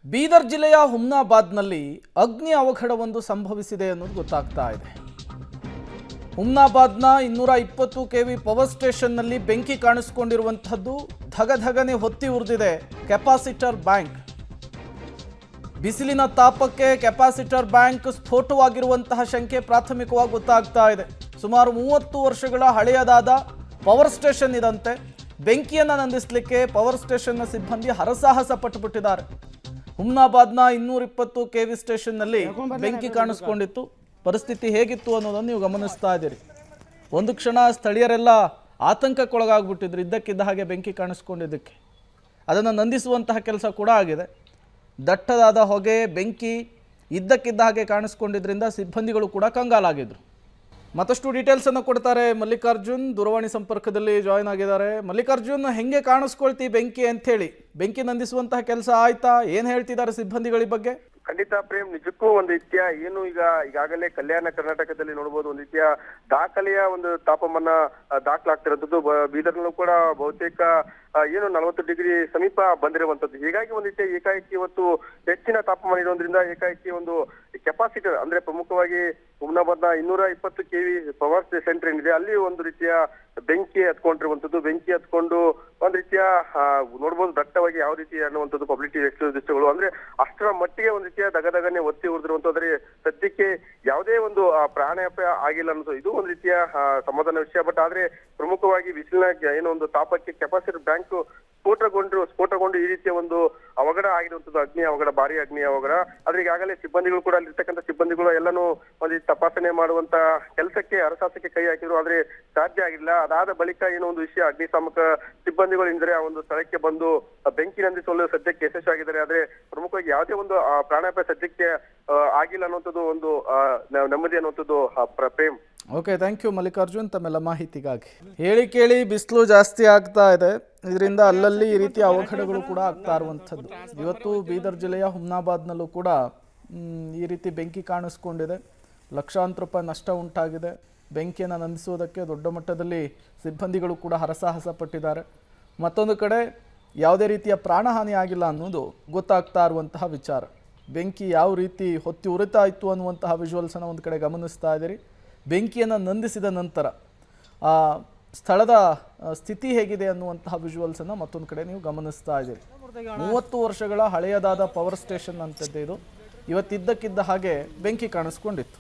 ಬೀದರ್ ಜಿಲ್ಲೆಯ ಹುಮ್ನಾಬಾದ್ನಲ್ಲಿ ಅಗ್ನಿ ಅವಘಡವೊಂದು ಸಂಭವಿಸಿದೆ ಅನ್ನೋದು ಗೊತ್ತಾಗ್ತಾ ಇದೆ. ಹುಮ್ನಾಬಾದ್ನ 220 ಕೆವಿ ಪವರ್ ಸ್ಟೇಷನ್ನಲ್ಲಿ ಬೆಂಕಿ ಕಾಣಿಸಿಕೊಂಡಿರುವಂತಹದ್ದು ಧಗಧಗನೆ ಹೊತ್ತಿ ಉರಿದಿದೆ ಕೆಪಾಸಿಟರ್ ಬ್ಯಾಂಕ್. ಬಿಸಿಲಿನ ತಾಪಕ್ಕೆ ಕೆಪಾಸಿಟರ್ ಬ್ಯಾಂಕ್ ಸ್ಫೋಟವಾಗಿರುವಂತಹ ಶಂಕೆ ಪ್ರಾಥಮಿಕವಾಗಿ ಗೊತ್ತಾಗ್ತಾ ಇದೆ. ಸುಮಾರು 30 ವರ್ಷಗಳ ಹಳೆಯದಾದ ಪವರ್ ಸ್ಟೇಷನ್ ಇದಂತೆ. ಬೆಂಕಿಯನ್ನು ನಂದಿಸಲಿಕ್ಕೆ ಪವರ್ ಸ್ಟೇಷನ್ನ ಸಿಬ್ಬಂದಿ ಹರಸಾಹಸ ಪಟ್ಟುಬಿಟ್ಟಿದ್ದಾರೆ. ಹುಮ್ನಾಬಾದ್ನ 220 ಕೆವಿ ಸ್ಟೇಷನ್ನಲ್ಲಿ ಬೆಂಕಿ ಕಾಣಿಸ್ಕೊಂಡಿತ್ತು. ಪರಿಸ್ಥಿತಿ ಹೇಗಿತ್ತು ಅನ್ನೋದನ್ನು ನೀವು ಗಮನಿಸ್ತಾ ಇದ್ದೀರಿ. ಒಂದು ಕ್ಷಣ ಸ್ಥಳೀಯರೆಲ್ಲ ಆತಂಕಕ್ಕೊಳಗಾಗ್ಬಿಟ್ಟಿದ್ರು ಇದ್ದಕ್ಕಿದ್ದ ಹಾಗೆ ಬೆಂಕಿ ಕಾಣಿಸ್ಕೊಂಡಿದ್ದಕ್ಕೆ. ಅದನ್ನು ನಂದಿಸುವಂತಹ ಕೆಲಸ ಕೂಡ ಆಗಿದೆ. ದಟ್ಟದಾದ ಹೊಗೆ, ಬೆಂಕಿ ಇದ್ದಕ್ಕಿದ್ದ ಹಾಗೆ ಕಾಣಿಸ್ಕೊಂಡಿದ್ರಿಂದ ಸಿಬ್ಬಂದಿಗಳು ಕೂಡ ಕಂಗಾಲಾಗಿದ್ರು. ಮತ್ತಷ್ಟು ಡೀಟೇಲ್ಸನ್ನು ಕೊಡ್ತಾರೆ ಮಲ್ಲಿಕಾರ್ಜುನ್, ದೂರವಾಣಿ ಸಂಪರ್ಕದಲ್ಲಿ ಜಾಯ್ನ್ ಆಗಿದ್ದಾರೆ. ಮಲ್ಲಿಕಾರ್ಜುನ್, ಹೆಂಗೆ ಕಾಣಿಸ್ಕೊಳ್ತಿ ಬೆಂಕಿ ಅಂಥೇಳಿ, ಬೆಂಕಿ ನಂದಿಸುವಂತಹ ಕೆಲಸ ಆಯ್ತಾ? ಏನು ಹೇಳ್ತಿದ್ದಾರೆ ಸಿಬ್ಬಂದಿಗಳ ಬಗ್ಗೆ? ಖಂಡಿತ ಪ್ರೇಮ್, ನಿಜಕ್ಕೂ ಒಂದು ರೀತಿಯ ಏನು ಈಗಾಗಲೇ ಕಲ್ಯಾಣ ಕರ್ನಾಟಕದಲ್ಲಿ ನೋಡಬಹುದು, ಒಂದು ರೀತಿಯ ದಾಖಲೆಯ ಒಂದು ತಾಪಮಾನ ದಾಖಲಾಗ್ತಿರೋದು. ಬೀದರ್ನಲ್ಲೂ ಕೂಡ ಬಹುತೇಕ ಏನು 40 ಡಿಗ್ರಿ ಸಮೀಪ ಬಂದಿರುವಂತದ್ದು. ಹೀಗಾಗಿ ಒಂದು ರೀತಿಯ ಏಕಾಏಕಿ ಇವತ್ತು ಹೆಚ್ಚಿನ ತಾಪಮಾನ ಇರೋದ್ರಿಂದ ಏಕಾಏಕಿ ಒಂದು ಕೆಪಾಸಿಟರ್ ಅಂದ್ರೆ ಪ್ರಮುಖವಾಗಿ ಹುಮ್ನಾಬಾದ್ನ 220 ಕೆವಿ ಪವರ್ ಸೆಂಟರ್ ಏನಿದೆ ಅಲ್ಲಿ ಒಂದು ರೀತಿಯ ಬೆಂಕಿ ಹತ್ಕೊಂಡಿರುವಂತದ್ದು. ಬೆಂಕಿ ಹತ್ಕೊಂಡು ಒಂದ್ ರೀತಿಯ ನೋಡ್ಬೋದು ದಟ್ಟವಾಗಿ ಯಾವ ರೀತಿ ಅನ್ನುವಂಥದ್ದು ಪಬ್ಲಿಕ್ ದೃಶ್ಯಗಳು. ಅಂದ್ರೆ ಅಷ್ಟರ ಮಟ್ಟಿಗೆ ಒಂದ್ ರೀತಿಯ ದಗದಗನೆ ಒತ್ತಿ ಉರಿದಿರುವಂತದ್ದು. ಆದ್ರೆ ಸದ್ಯಕ್ಕೆ ಯಾವುದೇ ಒಂದು ಪ್ರಾಣಾಪಾಯ ಆಗಿಲ್ಲ ಅನ್ನೋದು ಇದು ಒಂದ್ ರೀತಿಯ ಸಮಾಧಾನ ವಿಷಯ. ಬಟ್ ಆದ್ರೆ ಪ್ರಮುಖವಾಗಿ ಬಿಸಿಲಿನ ಏನೋ ಒಂದು ತಾಪಕ್ಕೆ ಕೆಪಾಸಿಟರ್ ಬ್ಯಾಂಕ್ ಸ್ಫೋಟಗೊಂಡು ಈ ರೀತಿಯ ಒಂದು ಅವಘಡ ಆಗಿರುವಂತದ್ದು. ಅಗ್ನಿ ಅವಘಡ, ಭಾರಿ ಅಗ್ನಿ ಅವಘಡ. ಆದ್ರೆ ಈಗಾಗಲೇ ಸಿಬ್ಬಂದಿಗಳು ಕೂಡ ಅಲ್ಲಿರ್ತಕ್ಕಂಥ ಸಿಬ್ಬಂದಿಗಳು ಎಲ್ಲಾನು ಒಂದು ತಪಾಸಣೆ ಮಾಡುವಂತ ಕೆಲಸಕ್ಕೆ ಹರಸಾಹಸಕ್ಕೆ ಕೈ ಹಾಕಿದ್ರು. ಆದ್ರೆ ಸಾಧ್ಯ ಆಗಿಲ್ಲ. ಅದಾದ ಬಳಿಕ ಏನೋ ಒಂದು ವಿಷಯ ಅಗ್ನಿಶಾಮಕ ಸಿಬ್ಬಂದಿಗಳು ಇಂದ್ರೆ ಆ ಒಂದು ಸ್ಥಳಕ್ಕೆ ಬಂದು ಬೆಂಕಿ ನಂದಿಸಲು ಸದ್ಯಕ್ಕೆ ಯಶಸ್ವಿಯಾಗಿದ್ದಾರೆ. ಆದ್ರೆ ಪ್ರಮುಖವಾಗಿ ಯಾವುದೇ ಒಂದು ಪ್ರಾಣಾಪಾಯ ಸದ್ಯಕ್ಕೆ ಆಗಿಲ್ಲ ಅನ್ನುವಂಥದ್ದು ಒಂದು ನೆಮ್ಮದಿ ಅನ್ನುವಂಥದ್ದು ಪ್ರೇಮ್. ಓಕೆ, ಥ್ಯಾಂಕ್ ಯು ಮಲ್ಲಿಕಾರ್ಜುನ್ ತಮ್ಮೆಲ್ಲ ಮಾಹಿತಿಗಾಗಿ. ಹೇಳಿ ಕೇಳಿ ಬಿಸಿಲು ಜಾಸ್ತಿ ಆಗ್ತಾ ಇದೆ. ಇದರಿಂದ ಅಲ್ಲಲ್ಲಿ ಈ ರೀತಿಯ ಅವಘಡಗಳು ಕೂಡ ಆಗ್ತಾ ಇರುವಂಥದ್ದು. ಇವತ್ತು ಬೀದರ್ ಜಿಲ್ಲೆಯ ಹುಮ್ನಾಬಾದ್ನಲ್ಲೂ ಕೂಡ ಈ ರೀತಿ ಬೆಂಕಿ ಕಾಣಿಸ್ಕೊಂಡಿದೆ. ಲಕ್ಷಾಂತರ ರೂಪಾಯಿ ನಷ್ಟ ಉಂಟಾಗಿದೆ. ಬೆಂಕಿಯನ್ನು ನಂದಿಸುವುದಕ್ಕೆ ದೊಡ್ಡ ಮಟ್ಟದಲ್ಲಿ ಸಿಬ್ಬಂದಿಗಳು ಕೂಡ ಹರಸಾಹಸ ಪಟ್ಟಿದ್ದಾರೆ. ಮತ್ತೊಂದು ಕಡೆ ಯಾವುದೇ ರೀತಿಯ ಪ್ರಾಣಹಾನಿ ಆಗಿಲ್ಲ ಅನ್ನೋದು ಗೊತ್ತಾಗ್ತಾ ಇರುವಂತಹ ವಿಚಾರ. ಬೆಂಕಿ ಯಾವ ರೀತಿ ಹೊತ್ತಿ ಉರಿತಾ ಇತ್ತು ಅನ್ನುವಂತಹ ವಿಜುವಲ್ಸನ್ನು ಒಂದು ಕಡೆ ಗಮನಿಸ್ತಾ ಇದ್ದೀರಿ. ಬೆಂಕಿಯನ್ನು ನಂದಿಸಿದ ನಂತರ ಸ್ಥಳದ ಸ್ಥಿತಿ ಹೇಗಿದೆ ಅನ್ನುವಂತಹ ವಿಜುವಲ್ಸನ್ನು ಮತ್ತೊಂದು ಕಡೆ ನೀವು ಗಮನಿಸ್ತಾ ಇದ್ದೀರಿ. 30 ವರ್ಷಗಳ ಹಳೆಯದಾದ ಪವರ್ ಸ್ಟೇಷನ್ ಅಂತದ್ದು ಇದು. ಇವತ್ತಿದ್ದಕ್ಕಿದ್ದ ಹಾಗೆ ಬೆಂಕಿ ಕಾಣಿಸ್ಕೊಂಡಿತ್ತು.